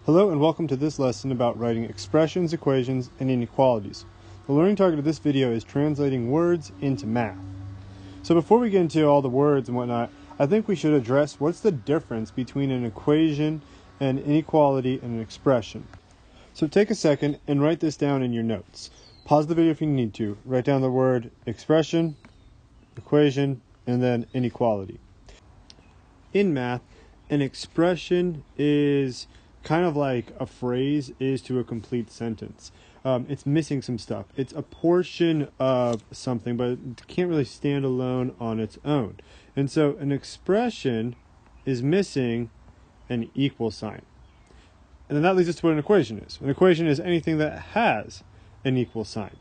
Hello and welcome to this lesson about writing expressions, equations, and inequalities. The learning target of this video is translating words into math. So before we get into all the words and whatnot, I think we should address what's the difference between an equation, an inequality, and an expression. So take a second and write this down in your notes. Pause the video if you need to. Write down the word expression, equation, and then inequality. In math, an expression is kind of like a phrase is to a complete sentence. It's missing some stuff. It's a portion of something, but it can't really stand alone on its own. And so an expression is missing an equal sign. And then that leads us to what an equation is. An equation is anything that has an equal sign.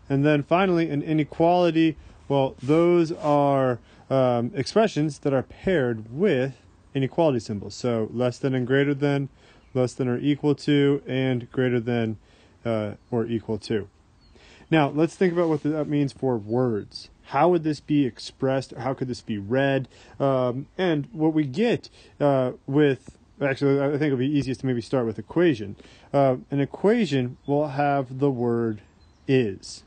And then finally, an inequality, well, those are expressions that are paired with inequality symbols. So less than and greater than, less than or equal to, and greater than or equal to. Now let's think about what that means for words. How would this be expressed? How could this be read? And what we get with, actually I think it'll be easiest to maybe start with equation. An equation will have the word is.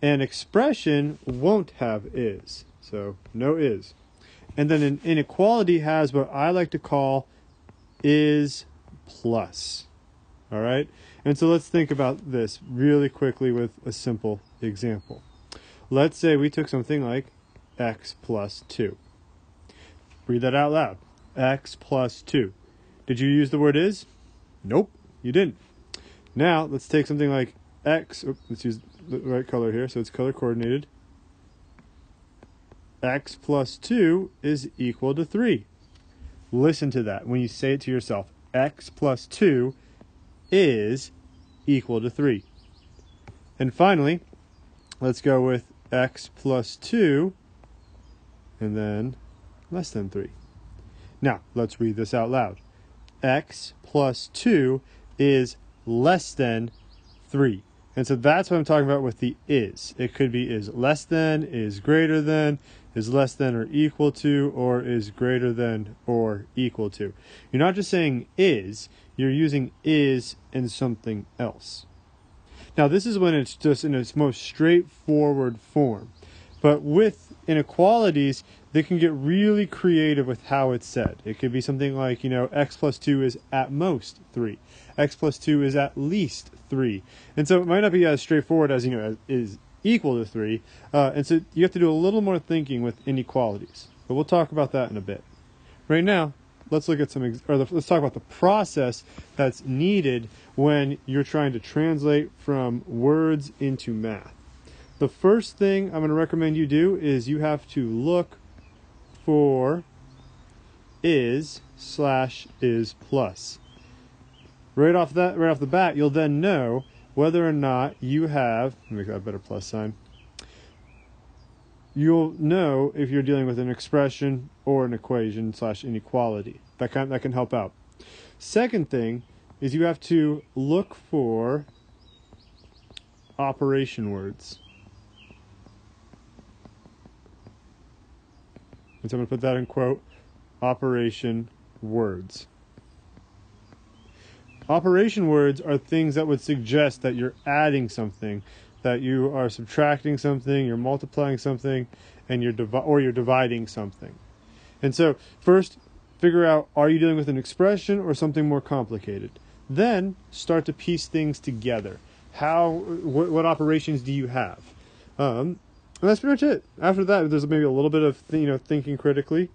An expression won't have is. So no is. And then an inequality has what I like to call is plus. All right? And so let's think about this really quickly with a simple example. Let's say we took something like x plus 2. Read that out loud. X plus 2. Did you use the word is? Nope, you didn't. Now let's take something like x. Let's use the right color here so it's color coordinated. X plus 2 is equal to 3. Listen to that when you say it to yourself. X plus 2 is equal to 3. And finally, let's go with x plus 2 and then less than 3. Now, let's read this out loud. X plus 2 is less than 3. And so that's what I'm talking about with the is. It could be is less than, is greater than, is less than or equal to, or is greater than or equal to. You're not just saying is, you're using is and something else. Now this is when it's just in its most straightforward form. But with inequalities, they can get really creative with how it's said. It could be something like, x plus 2 is at most 3. X plus 2 is at least 3. And so it might not be as straightforward as, as is equal to 3. And so you have to do a little more thinking with inequalities. But we'll talk about that in a bit. Right now, let's look at let's talk about the process that's needed when you're trying to translate from words into math. The first thing I'm going to recommend you do is you have to look for is/is plus. Right off the bat, you'll then know whether or not you have, let me make that a better plus sign. You'll know if you're dealing with an expression or an equation / inequality. That can help out. Second thing is you have to look for operation words. And so I'm going to put that in quote, operation words. Operation words are things that would suggest that you're adding something, that you are subtracting something, you're multiplying something, and you're dividing something. And so first, figure out, are you dealing with an expression or something more complicated? Then start to piece things together. What operations do you have? And that's pretty much it. After that, there's maybe a little bit of thinking critically,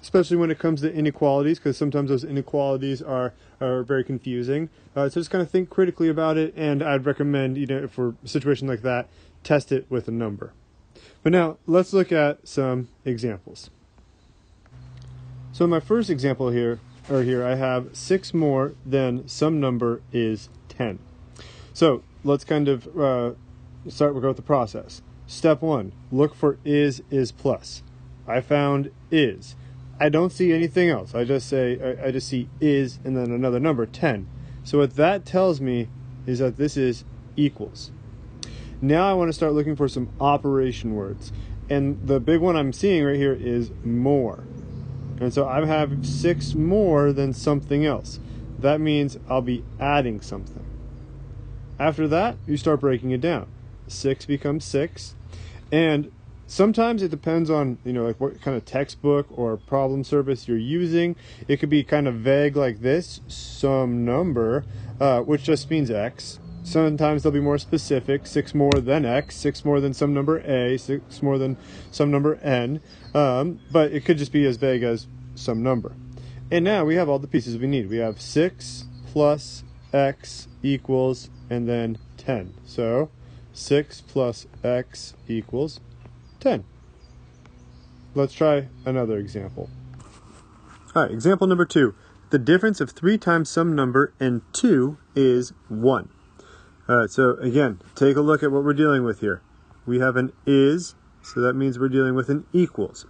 especially when it comes to inequalities, because sometimes those inequalities are very confusing. So just kind of think critically about it, and I'd recommend, for a situation like that, test it with a number. But now, let's look at some examples. So in my first example here, I have 6 more than some number is 10. So let's kind of we'll go with the process. Step 1, look for is plus. I found is. I don't see anything else. I just see is and then another number, 10. So what that tells me is that this is equals. Now I want to start looking for some operation words. And the big one I'm seeing right here is more. And so I have 6 more than something else. That means I'll be adding something. After that, you start breaking it down. 6 becomes 6. And sometimes it depends on, like what kind of textbook or problem service you're using. It could be kind of vague like this, some number, which just means x. Sometimes they'll be more specific, 6 more than x, 6 more than some number a, 6 more than some number n. But it could just be as vague as some number. And now we have all the pieces we need. We have 6 plus x equals, and then 10. So 6 plus x equals 10. Let's try another example. All right, example number 2. The difference of 3 times some number and 2 is 1. All right, so again, take a look at what we're dealing with here. We have an is, so that means we're dealing with an equals.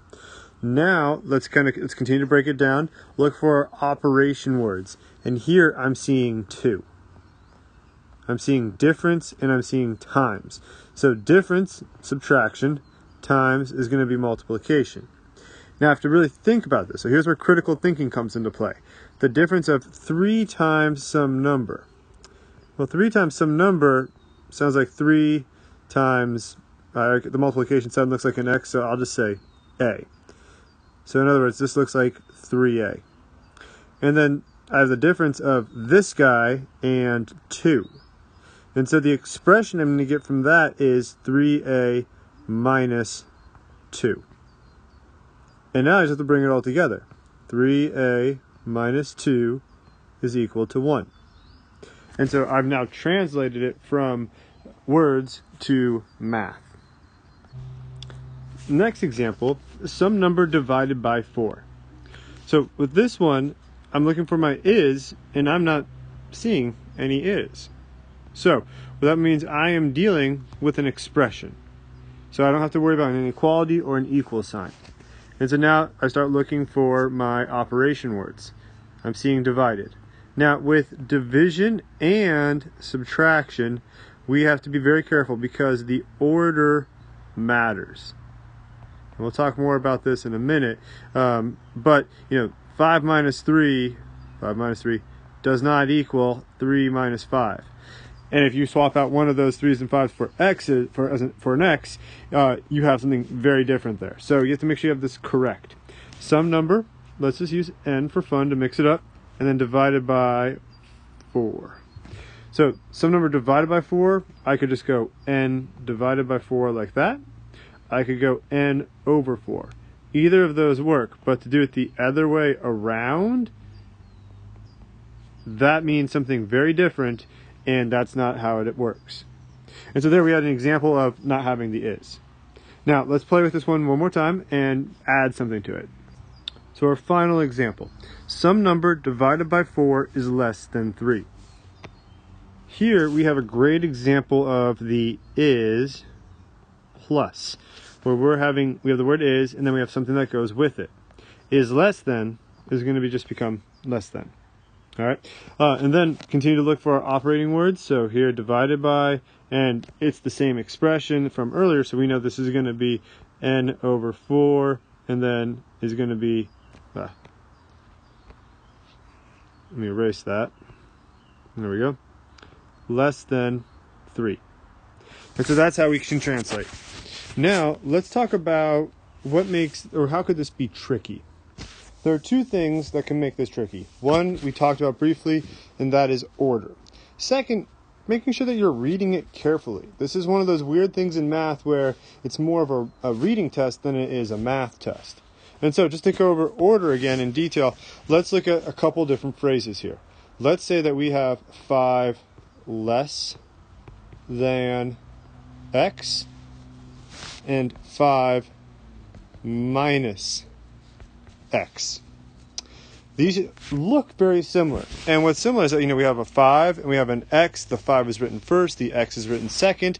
Now, let's continue to break it down. Look for our operation words. And here I'm seeing 2. I'm seeing difference and I'm seeing times. So difference, subtraction, times is going to be multiplication. Now I have to really think about this. So here's where critical thinking comes into play. The difference of 3 times some number. Well, 3 times some number sounds like 3 times, the multiplication sign looks like an x, so I'll just say a. So in other words, this looks like 3a. And then I have the difference of this guy and 2. And so the expression I'm going to get from that is 3a minus 2. And now I just have to bring it all together. 3a minus 2 is equal to 1. And so I've now translated it from words to math. Next example, some number divided by 4. So with this one, I'm looking for my is, and I'm not seeing any is. So what that means, I am dealing with an expression. So I don't have to worry about an inequality or an equal sign. And so now I start looking for my operation words. I'm seeing divided. Now with division and subtraction, we have to be very careful because the order matters. And we'll talk more about this in a minute. But 5 minus 3 does not equal 3 minus 5. And if you swap out one of those 3's and 5's for an x, you have something very different there. So you have to make sure you have this correct. Some number, let's just use n for fun to mix it up, and then divided by 4. So some number divided by 4, I could just go n divided by 4 like that. I could go n over 4. Either of those work, but to do it the other way around, that means something very different, and that's not how it works. And so there we had an example of not having the is. Now let's play with this one more time and add something to it. So our final example. Some number divided by 4 is less than 3. Here we have a great example of the is plus, where we have the word is, and then we have something that goes with it. Is less than is going to just become less than. All right, and then continue to look for our operating words. So here, divided by, and it's the same expression from earlier, so we know this is going to be n over 4, and then is going to be, let me erase that. There we go. Less than 3. And so that's how we can translate. Now, let's talk about how could this be tricky? There are 2 things that can make this tricky. One, we talked about briefly, and that is order. Second, making sure that you're reading it carefully. This is one of those weird things in math where it's more of a reading test than it is a math test. And so just to go over order again in detail, let's look at a couple different phrases here. Let's say that we have 5 less than x and 5 minus x. These look very similar. And what's similar is that, we have a 5 and we have an x. The 5 is written first, the x is written second.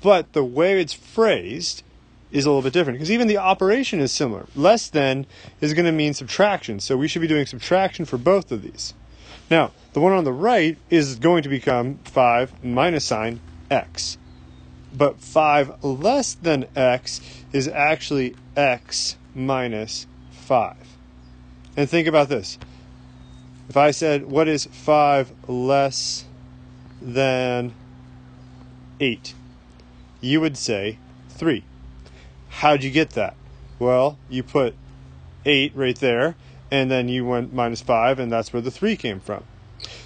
But the way it's phrased is a little bit different because even the operation is similar. Less than is going to mean subtraction. So we should be doing subtraction for both of these. Now, the one on the right is going to become 5 minus sign x. But 5 less than x is actually x minus 5. And think about this. If I said, what is 5 less than 8? You would say 3. How'd you get that? Well, you put 8 right there, and then you went minus 5, and that's where the 3 came from.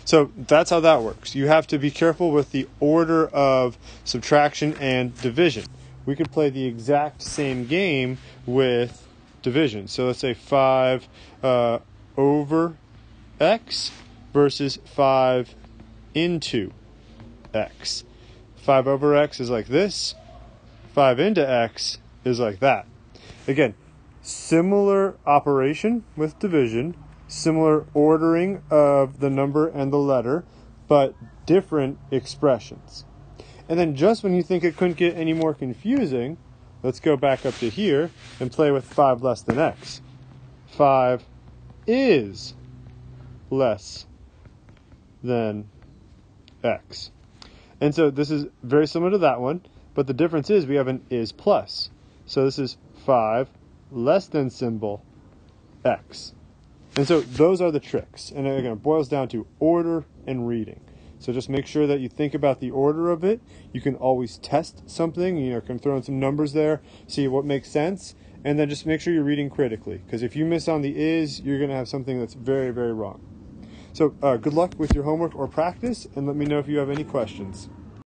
So that's how that works. You have to be careful with the order of subtraction and division. We could play the exact same game with division. So let's say 5 over x versus 5 into x. 5 over x is like this. 5 into x is like that. Again, similar operation with division, similar ordering of the number and the letter, but different expressions. And then just when you think it couldn't get any more confusing, let's go back up to here and play with 5 less than x. 5 is less than x. And so this is very similar to that one, but the difference is we have an is plus. So this is 5 less than symbol x. And so those are the tricks. And again, it boils down to order and reading. So just make sure that you think about the order of it. You can always test something, can throw in some numbers there, see what makes sense, and then just make sure you're reading critically. Because if you miss on the is, you're going to have something that's very, very wrong. So good luck with your homework or practice, and let me know if you have any questions.